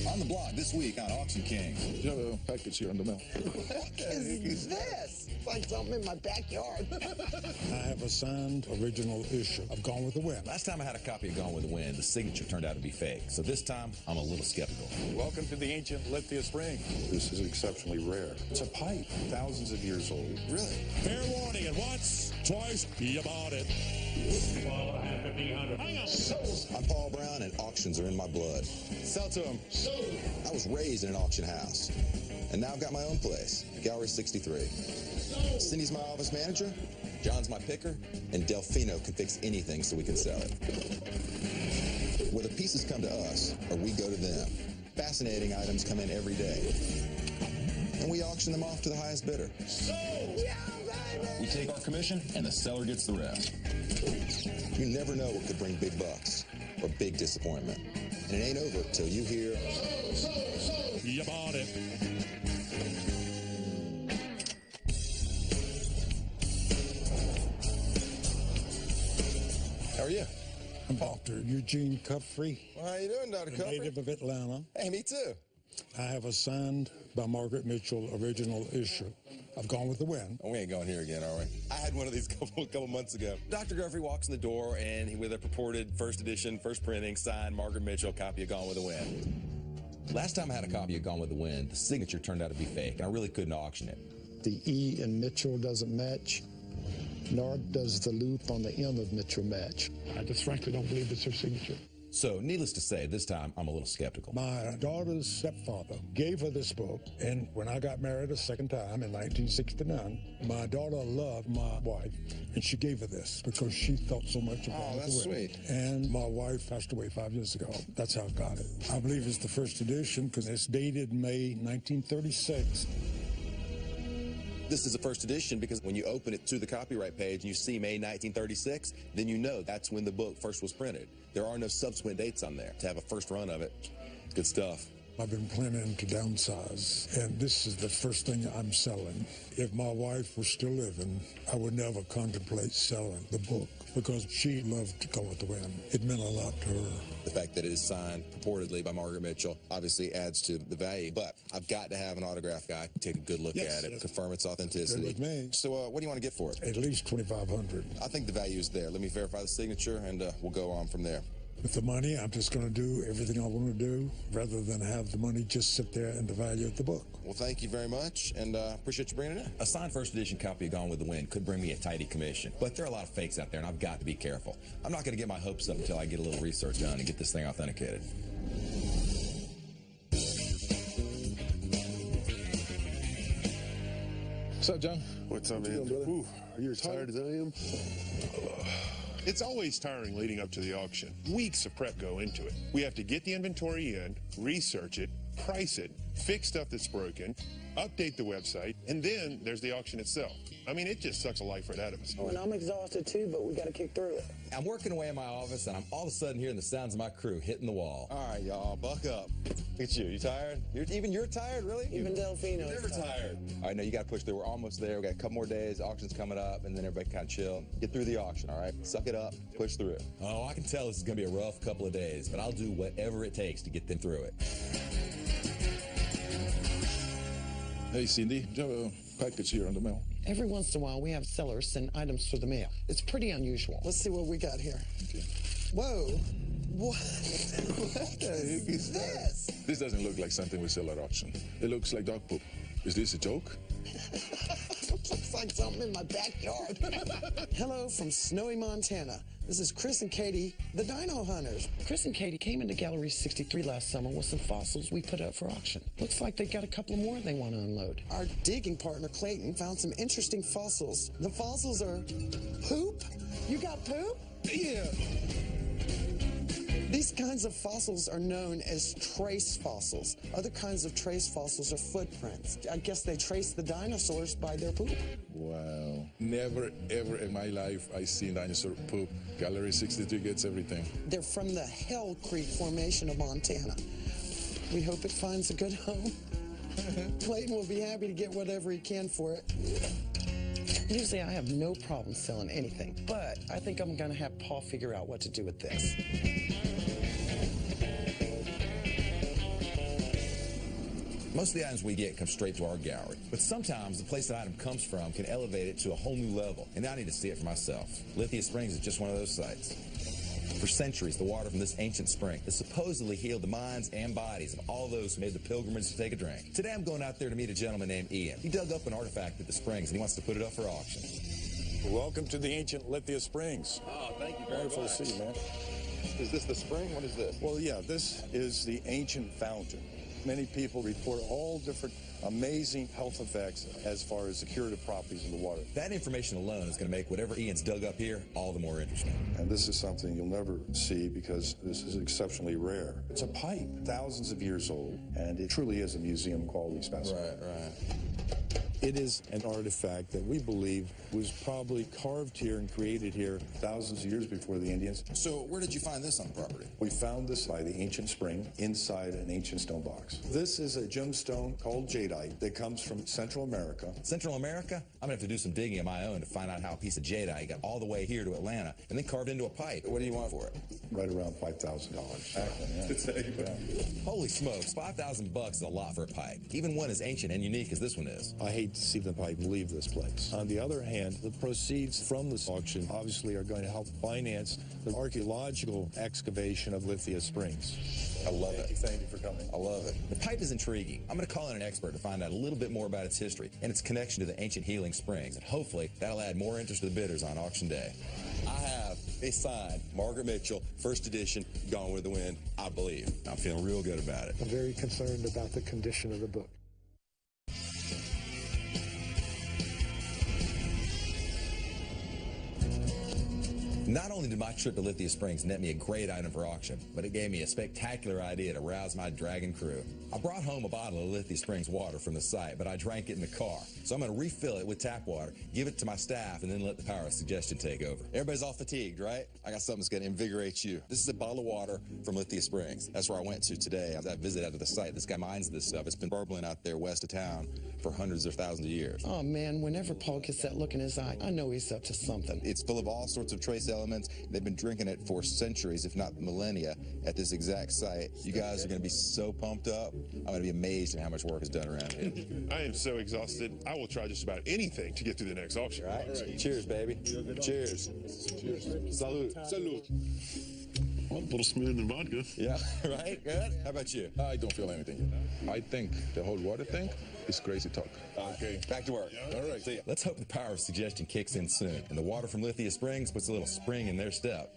On the block this week on Auction King. You have a package here on the mail. What is this? It's like something in my backyard. I have a signed original issue of Gone with the Wind. Last time I had a copy of Gone with the Wind, the signature turned out to be fake. So this time, I'm a little skeptical. Welcome to the ancient Lithia Spring. This is exceptionally rare. It's a pipe, thousands of years old. Really? Fair warning, and once, twice, be about it. I'm Paul Brown, and auctions are in my blood. Sell to them. I was raised in an auction house, and now I've got my own place, Gallery 63. Cindy's my office manager, John's my picker, and Delfino can fix anything so we can sell it. Whether pieces come to us or we go to them, fascinating items come in every day, and we auction them off to the highest bidder. We take our commission, and the seller gets the rest. You never know what could bring big bucks or big disappointment. And it ain't over till you hear... Be about it. How are you? I'm Dr. Eugene Cupfrey, Well, how you doing, Dr. a Cupfrey? native of Atlanta. Hey, me too. I have a signed by Margaret Mitchell original issue of Gone with the Wind. Oh, we ain't going here again, are we? I had one of these couple months ago. Dr. Guffrey walks in the door, and with a purported first edition, first printing, signed Margaret Mitchell, copy of Gone with the Wind. Last time I had a copy of Gone with the Wind, the signature turned out to be fake, and I really couldn't auction it. The E in Mitchell doesn't match, nor does the loop on the M of Mitchell match. I just frankly don't believe it's her signature. So, needless to say, this time I'm a little skeptical. My daughter's stepfather gave her this book, and when I got married a second time in 1969, my daughter loved my wife, and she gave her this because she thought so much about it. Oh, that's sweet. And my wife passed away 5 years ago. That's how I got it. I believe it's the first edition because it's dated May 1936. This is the first edition because when you open it to the copyright page and you see May 1936, then you know that's when the book first was printed. There are no subsequent dates on there. To have a first run of it, it's good stuff. I've been planning to downsize, and this is the first thing I'm selling. If my wife was still living, I would never contemplate selling the book because she loved to Go with the Wind. It meant a lot to her. The fact that it is signed purportedly by Margaret Mitchell obviously adds to the value, but I've got to have an autograph guy take a good look at it, confirm its authenticity. Good with me. So what do you want to get for it? At least $2,500. I think the value is there. Let me verify the signature, and we'll go on from there. With the money, I'm just going to do everything I want to do rather than have the money just sit there and the value of the book. Well, thank you very much, and appreciate you bringing it in. A signed first edition copy of Gone with the Wind could bring me a tidy commission, but there are a lot of fakes out there, and I've got to be careful. I'm not going to get my hopes up until I get a little research done and get this thing authenticated. What's up, John? What's up, man? Ooh, are you as tired as I am? It's always tiring leading up to the auction. Weeks of prep go into it. We have to get the inventory in, research it, price it, fix stuff that's broken, update the website, and then there's the auction itself. I mean, it just sucks the life right out of us. Oh, and I'm exhausted too, but we got to kick through it. I'm working away in my office, and I'm all of a sudden hearing the sounds of my crew hitting the wall. All right, y'all, buck up. Look at you. You tired? You're tired, really? Even Delfino. Never tired. All right, no, you got to push through. We're almost there. We got a couple more days. Auction's coming up, and then everybody kind of chill. Get through the auction, all right? Suck it up. Push through it. Oh, I can tell this is going to be a rough couple of days, but I'll do whatever it takes to get them through it. Hey, Cindy, you have a package here on the mail. Every once in a while, we have sellers send items through the mail. It's pretty unusual. Let's see what we got here. Okay. Whoa. What the heck is this? This doesn't look like something we sell at auction. It looks like dog poop. Is this a joke? Looks like something in my backyard. Hello from snowy Montana. This is Chris and Katie, the Dino Hunters. Chris and Katie came into Gallery 63 last summer with some fossils we put up for auction. Looks like they got a couple more they want to unload. Our digging partner, Clayton, found some interesting fossils. The fossils are poop. You got poop? Yeah. These kinds of fossils are known as trace fossils. Other kinds of trace fossils are footprints. I guess they trace the dinosaurs by their poop. Wow. Never, ever in my life I seen dinosaur poop. Gallery 63 gets everything. They're from the Hell Creek Formation of Montana. We hope it finds a good home. Clayton will be happy to get whatever he can for it. Usually I have no problem selling anything, but I think I'm gonna have Paul figure out what to do with this. Most of the items we get come straight to our gallery, but sometimes the place the item comes from can elevate it to a whole new level, and I need to see it for myself. Lithia Springs is just one of those sites. For centuries, the water from this ancient spring has supposedly healed the minds and bodies of all those who made the pilgrimage to take a drink. Today I'm going out there to meet a gentleman named Ian. He dug up an artifact at the springs and he wants to put it up for auction. Welcome to the ancient Lithia Springs. Oh, thank you very Wonderful much. to see you, man. Is this the spring? What is this? Well, yeah, this is the ancient fountain. Many people report all different amazing health effects as far as the curative properties of the water. That information alone is going to make whatever Ian's dug up here all the more interesting. And this is something you'll never see because this is exceptionally rare. It's a pipe, thousands of years old, and it truly is a museum quality specimen. Right. It is an artifact that we believe was probably carved here and created here thousands of years before the Indians. So where did you find this on the property? We found this by the ancient spring inside an ancient stone box. This is a gemstone called jadeite that comes from Central America. Central America? I'm going to have to do some digging of my own to find out how a piece of jadeite got all the way here to Atlanta and then carved into a pipe. What do you want for it? Right around $5,000. Holy smokes, $5,000 is a lot for a pipe, even one as ancient and unique as this one is. I hate to see the pipe leave this place. On the other hand, the proceeds from this auction obviously are going to help finance the archaeological excavation of Lithia Springs. I love it. Thank you for coming. I love it. The pipe is intriguing. I'm going to call in an expert to find out a little bit more about its history and its connection to the ancient healing springs, and hopefully that'll add more interest to the bidders on auction day. I have a signed Margaret Mitchell, first edition, Gone with the Wind, I believe. I'm feeling real good about it. I'm very concerned about the condition of the book. Not only did my trip to Lithia Springs net me a great item for auction, but it gave me a spectacular idea to rouse my dragon crew. I brought home a bottle of Lithia Springs water from the site, but I drank it in the car. So I'm going to refill it with tap water, give it to my staff, and then let the power of suggestion take over. Everybody's all fatigued, right? I got something that's going to invigorate you. This is a bottle of water from Lithia Springs. That's where I went to today. I visited out to the site. This guy mines this stuff. It's been burbling out there west of town for hundreds or thousands of years. Oh, man, whenever Paul gets that look in his eye, I know he's up to something. It's full of all sorts of trace elements. They've been drinking it for centuries, if not millennia, at this exact site. You guys are going to be so pumped up. I'm going to be amazed at how much work is done around here. I am so exhausted. I will try just about anything to get through the next auction. All right. Cheers, baby. Cheers. Salud. Salud. Well, a little smoother than vodka. Yeah, right? Good. How about you? I don't feel anything. I think the whole water thing is crazy talk. Okay, back to work. All right. See ya. Let's hope the power of suggestion kicks in soon, and the water from Lithia Springs puts a little spring in their step.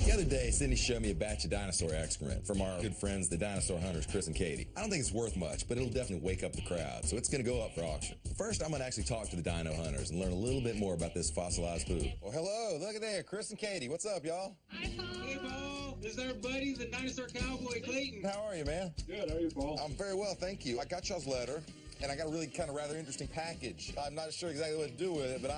The other day, Cindy showed me a batch of dinosaur excrement from our good friends, the dinosaur hunters, Chris and Katie. I don't think it's worth much, but it'll definitely wake up the crowd, so it's going to go up for auction. First, I'm going to actually talk to the dino hunters and learn a little bit more about this fossilized poop. Well, hello, look at there, Chris and Katie. What's up, y'all? Hi, Paul. Hey, Paul. This is our buddy, the dinosaur cowboy, Clayton. How are you, man? Good, how are you, Paul? I'm very well, thank you. I got y'all's letter, and I got a really kind of rather interesting package. I'm not sure exactly what to do with it, but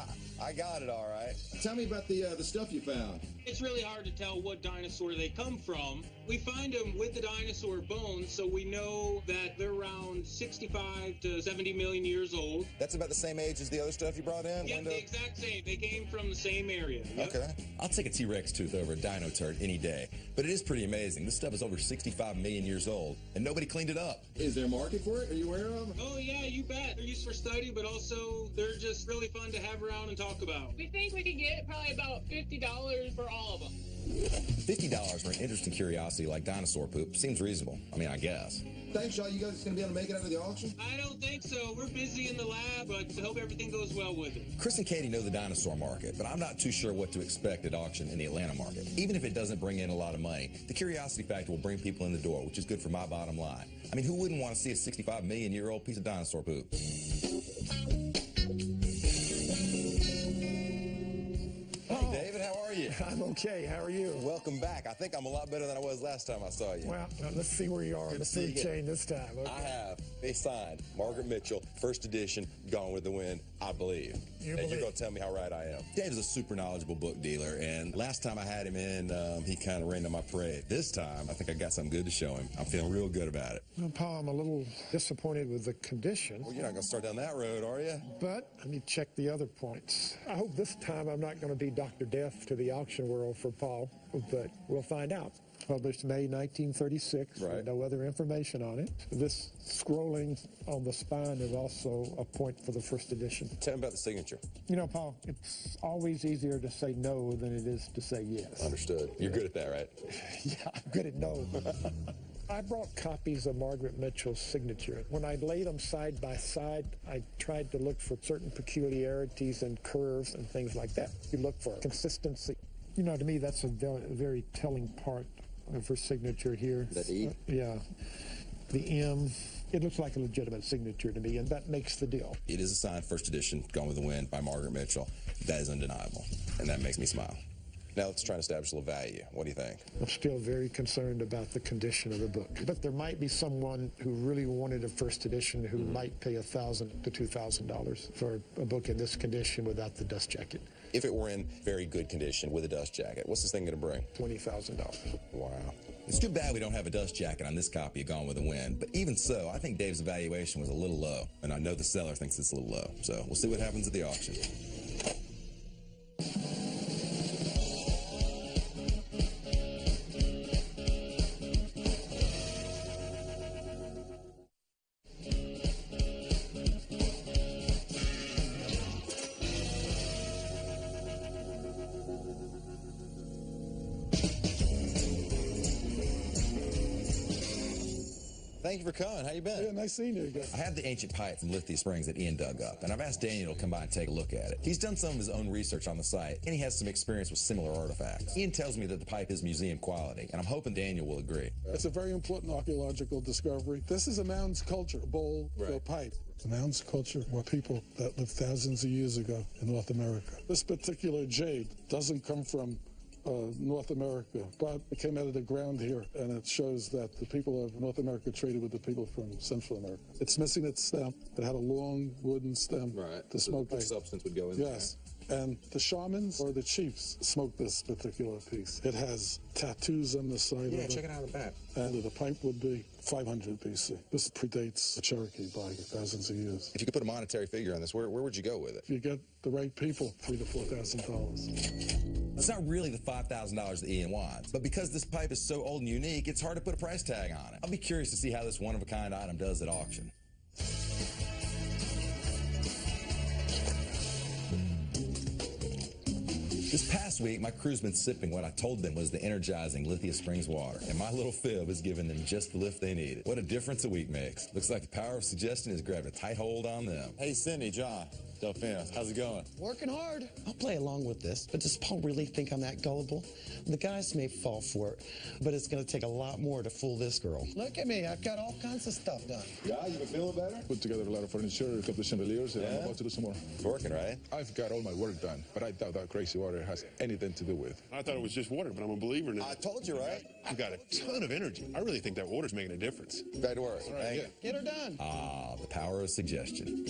I got it all right. Tell me about the stuff you found. It's really hard to tell what dinosaur they come from. We find them with the dinosaur bones, so we know that they're around 65 to 70 million years old. That's about the same age as the other stuff you brought in? Yep, the exact same. They came from the same area. Yep. Okay. I'll take a T-Rex tooth over a dino turd any day, but it is pretty amazing. This stuff is over 65 million years old, and nobody cleaned it up. Is there a market for it? Are you aware of? Oh, yeah, you bet. They're used for study, but also they're just really fun to have around and talk about. We think we can get probably about $50 for all of them. $50 for an interesting curiosity like dinosaur poop seems reasonable. I mean, I guess. Thanks, y'all. You guys going to be able to make it out of the auction? I don't think so. We're busy in the lab, but I hope everything goes well with it. Chris and Katie know the dinosaur market, but I'm not too sure what to expect at auction in the Atlanta market. Even if it doesn't bring in a lot of money, the curiosity factor will bring people in the door, which is good for my bottom line. I mean, who wouldn't want to see a 65 million year old piece of dinosaur poop? Hey, David, how are you? I'm okay. How are you? Welcome back. I think I'm a lot better than I was last time I saw you. Well, let's see where you are in the food chain this time. Okay. I have a signed Margaret Mitchell, first edition, Gone with the Wind, I believe. You're going to tell me how right I am. Dave's a super knowledgeable book dealer, and last time I had him in, he kind of rained on my parade. This time, I think I got something good to show him. I'm feeling real good about it. Well, Paul, I'm a little disappointed with the condition. Well, you're not going to start down that road, are you? But let me check the other points. I hope this time I'm not going to be Dr. Death to the the auction world for Paul, but we'll find out. Published May 1936, Right. No other information on it. This scrolling on the spine is also a point for the first edition. Tell me about the signature. You know, Paul, it's always easier to say no than it is to say yes. Understood. You're good at that, right? Yeah, I'm good at no. I brought copies of Margaret Mitchell's signature. When I laid them side by side, I tried to look for certain peculiarities and curves and things like that. You look for consistency. You know, to me, that's a very telling part of her signature here. That E? Yeah. The M. It looks like a legitimate signature to me, and that makes the deal. It is a signed first edition, Gone with the Wind by Margaret Mitchell. That is undeniable, and that makes me smile. Now let's try to establish a little value. What do you think? I'm still very concerned about the condition of the book. But there might be someone who really wanted a first edition who might pay $1,000 to $2,000 for a book in this condition without the dust jacket. If it were in very good condition with a dust jacket, what's this thing going to bring? $20,000. Wow. It's too bad we don't have a dust jacket on this copy of Gone with the Wind, but even so, I think Dave's evaluation was a little low, and I know the seller thinks it's a little low, so we'll see what happens at the auction. Thank you for coming. How you been? Yeah, nice seeing you again. I have the ancient pipe from Lithia Springs that Ian dug up, and I've asked Daniel to come by and take a look at it. He's done some of his own research on the site, and he has some experience with similar artifacts. Ian tells me that the pipe is museum quality, and I'm hoping Daniel will agree. It's a very important archaeological discovery. This is a mounds culture, a bowl for a pipe. The mounds culture were people that lived thousands of years ago in North America. This particular jade doesn't come from North America, but it came out of the ground here, and it shows that the people of North America traded with the people from Central America. It's missing its stem. It had a long wooden stem. Right. The smoke substance would go in Yes. And the shamans or the chiefs smoked this particular piece. It has tattoos on the side of it. Yeah, check it out on the back. And the pipe would be 500 BC. This predates the Cherokee by thousands of years. If you could put a monetary figure on this, where would you go with it? If you get the right people, $3,000 to $4,000. It's not really the $5,000 that Ian wants, but because this pipe is so old and unique, it's hard to put a price tag on it. I'll be curious to see how this one-of-a-kind item does at auction. This past week, my crew's been sipping what I told them was the energizing Lithia Springs water, and my little fib has given them just the lift they needed. What a difference a week makes. Looks like the power of suggestion has grabbed a tight hold on them. Hey, Cindy, John, Delphine, how's it going? Working hard. I'll play along with this, but does Paul really think I'm that gullible? The guys may fall for it, but it's going to take a lot more to fool this girl. Look at me. I've got all kinds of stuff done. Yeah, you been feeling better? Put together a lot of furniture, a couple of chandeliers, and I'm about to do some more. It's working, right? I've got all my work done, but I doubt that crazy water has anything to do with. I thought it was just water, but I'm a believer now. I told you, right? I've got a ton of energy. I really think that water's making a difference. Back to work. All right, yeah. Get her done. Ah, the power of suggestion.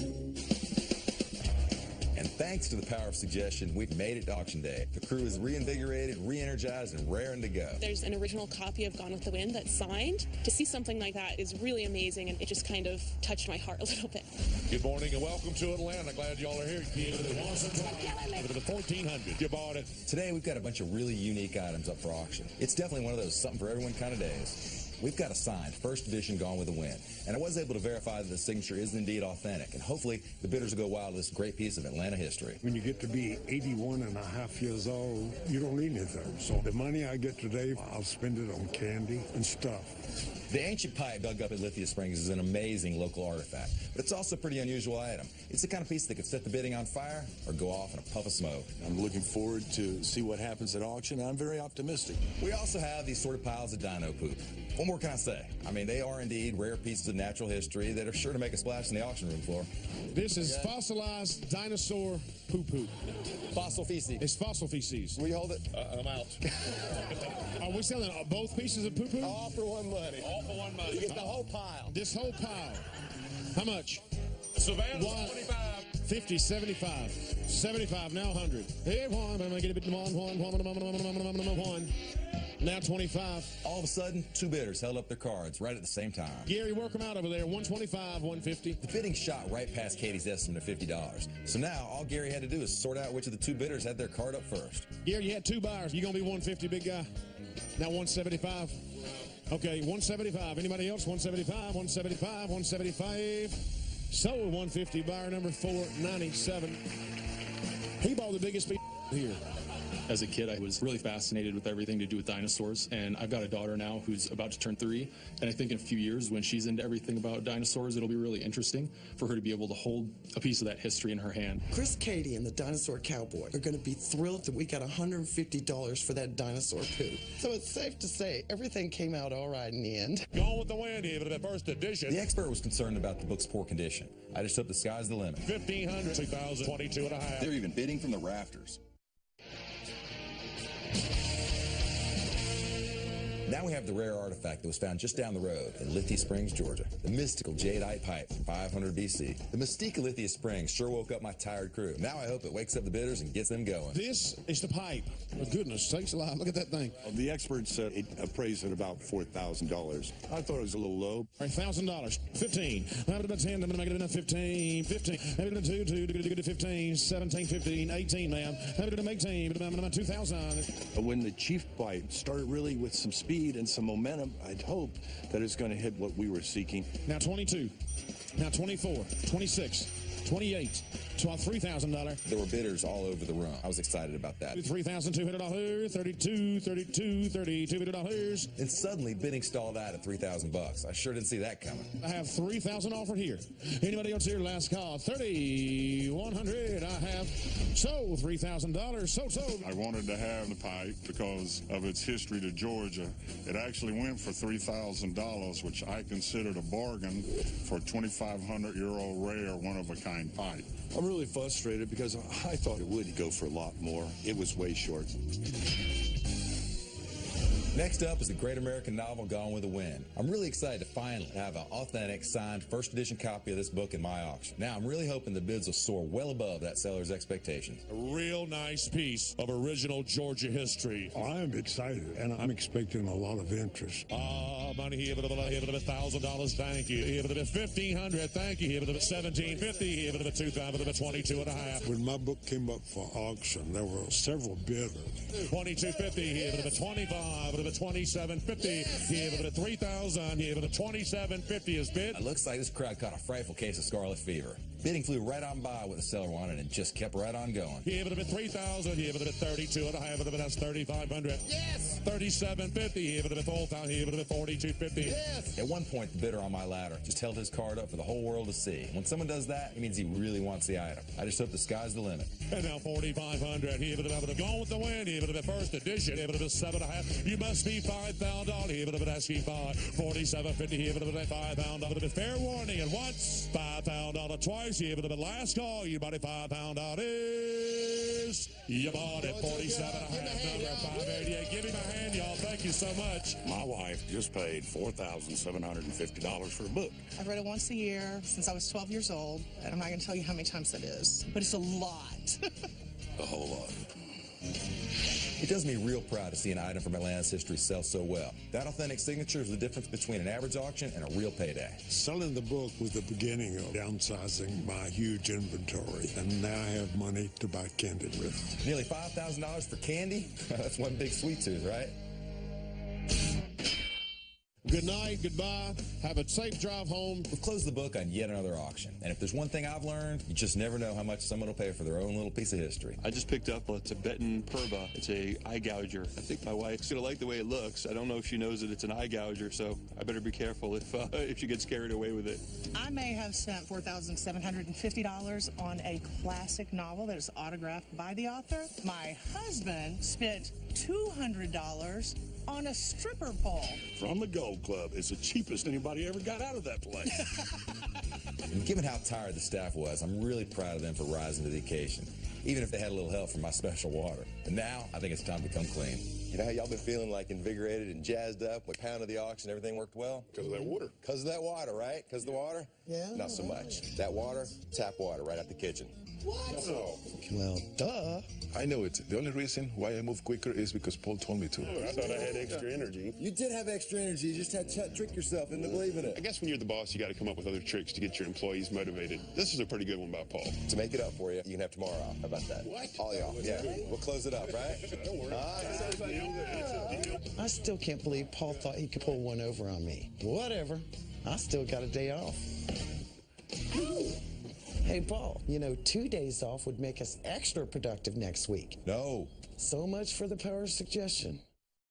And thanks to the power of suggestion, we've made it to auction day. The crew is reinvigorated, re-energized, and raring to go. There's an original copy of Gone with the Wind that's signed. To see something like that is really amazing, and it just kind of touched my heart a little bit. Good morning and welcome to Atlanta. Glad y'all are here. The 1400. You bought it. Today, we've got a bunch of really unique items up for auction. It's definitely one of those something for everyone kind of days. We've got a signed first edition Gone with the Wind, and I was able to verify that the signature is indeed authentic, and hopefully the bidders will go wild with this great piece of Atlanta history. When you get to be 81 and a half years old, you don't need anything. So the money I get today, I'll spend it on candy and stuff. The ancient pipe dug up at Lithia Springs is an amazing local artifact, but it's also a pretty unusual item. It's the kind of piece that could set the bidding on fire or go off in a puff of smoke. I'm looking forward to see what happens at auction. I'm very optimistic. We also have these sort of piles of dino poop. What more can I say? I mean, they are indeed rare pieces of natural history that are sure to make a splash in the auction room floor. This is fossilized dinosaur poo-poo. Fossil feces. It's fossil feces. Will you hold it? I'm out. Are we selling both pieces of poo-poo? All for one money. All for one money. You get the whole pile. This whole pile. How much? Savannah, 25. 50, 75. 75, now 100. Hey, one, I'm going to get a bit one. Now 25. All of a sudden, two bidders held up their cards right at the same time. Gary, work them out over there. 125, 150. The bidding shot right past Katie's estimate of $50. So now all Gary had to do is sort out which of the two bidders had their card up first. Gary, you had two buyers. You going to be 150, big guy? Now 175. Okay, 175. Anybody else? 175, 175, 175. Sold 150. Buyer number 497. He bought the biggest here. As a kid, I was really fascinated with everything to do with dinosaurs, and I've got a daughter now who's about to turn 3, and I think in a few years when she's into everything about dinosaurs, it'll be really interesting for her to be able to hold a piece of that history in her hand. Chris Cady and the Dinosaur Cowboy are going to be thrilled that we got $150 for that dinosaur poo. So it's safe to say everything came out all right in the end. Gone with the wind here for the first edition. The expert was concerned about the book's poor condition. I just hope the sky's the limit. 1,500, 2,022 and a half. They're even bidding from the rafters. Now we have the rare artifact that was found just down the road in Lithia Springs, Georgia. The mystical jadeite pipe from 500 BC. The mystique of Lithia Springs sure woke up my tired crew. Now I hope it wakes up the bidders and gets them going. This is the pipe. For goodness sakes alive, look at that thing. The experts said it appraised at about $4,000. I thought it was a little low. All right, $1,000. 15. Maybe it 10. I'm going to make it enough. 15. 15. Maybe it 2. 15. 17. 15. 18, ma'am. Maybe it 18. 2,000. When the chief pipe started really with some speed and some momentum, I'd hope that it's going to hit what we were seeking. Now 22. Now 24. 26. 28. $3,000. There were bidders all over the room. I was excited about that. $3,200. 32. $32. And suddenly bidding stalled out at $3,000. I sure didn't see that coming. I have $3,000 offered here. Anybody else here? Last call. 3,100. I have sold $3,000. Sold. I wanted to have the pipe because of its history to Georgia. It actually went for $3,000, which I considered a bargain for a 2,500-year-old rare one-of-a-kind pipe. I'm really frustrated because I thought it would go for a lot more. It was way short. Next up is the great American novel Gone with the Wind. I'm really excited to finally have an authentic, signed, first edition copy of this book in my auction. Now, I'm really hoping the bids will soar well above that seller's expectations. A real nice piece of original Georgia history. I am excited, and I'm expecting a lot of interest. Money here, but $1,000. Thank you. Here, but $1,500. Thank you. Here, but $1,750. Here, but $2,000. 22 and a half. When my book came up for auction, there were several bidders. 2250. Here, but $25. But $2750. Here, but $3,000. Here, but $2750 is bid. It looks like this crowd caught a frightful case of scarlet fever. Bidding flew right on by what the seller wanted and just kept right on going. Here, but $3,000. Here, but 32 and a half. But that's $3,500. Yes. $3750. Here, but $4,000. Here, but $4250. Yes. At one point, the bidder on my ladder just held his card up for the whole world to see. When someone does that, it means he really wants the item. I just hope the sky's the limit. And now $4,500. Here, but Gone with the Wind. Here, but first edition. Here, but $7.5. You must be $5,000. Here, but asking for $4750. Here, but $5,000. Fair warning. And once $5,000 twice. Here, but last call. You bought it $5,000 is. You bought it 47.5. Number 588. Give me my hand, y'all. Thank you so much. My wife just paid $4,750 for a book. I've read it once a year since I was 12 years old, and I'm not going to tell you how many times that is, but it's a lot. A whole lot. It does me real proud to see an item from Atlanta's history sell so well. That authentic signature is the difference between an average auction and a real payday. Selling the book was the beginning of downsizing my huge inventory, and now I have money to buy candy with. Nearly $5,000 for candy? That's one big sweet tooth, right? Good night, goodbye. Have a safe drive home. We've closed the book on yet another auction. And if there's one thing I've learned, you just never know how much someone will pay for their own little piece of history. I just picked up a Tibetan purba. It's a eye gouger. I think my wife's going to like the way it looks. I don't know if she knows that it's an eye gouger, so I better be careful if she gets carried away with it. I may have spent $4,750 on a classic novel that is autographed by the author. My husband spent $200 on a stripper pole. From the Gold Club. It's the cheapest anybody ever got out of that place. And given how tired the staff was, I'm really proud of them for rising to the occasion, even if they had a little help from my special water. And now, I think it's time to come clean. You know how y'all been feeling like invigorated and jazzed up with pound of the auction, everything worked well? Because of that water. Because of that water, right? Because of the water? Yeah. Not so much. That water, tap water right out the kitchen. What? Oh. Well, duh. I know it. The only reason why I move quicker is because Paul told me to. I thought I had extra energy. You did have extra energy. You just had to trick yourself into believing it. I guess when you're the boss, you got to come up with other tricks to get your employees motivated. This is a pretty good one by Paul. To make it up for you, you can have tomorrow off. How about that? What? All y'all. Yeah. We'll close it up, right? Don't worry. I still can't believe Paul thought he could pull one over on me. Whatever. I still got a day off. Hey, Paul, you know, 2 days off would make us extra productive next week. No. So much for the power of suggestion.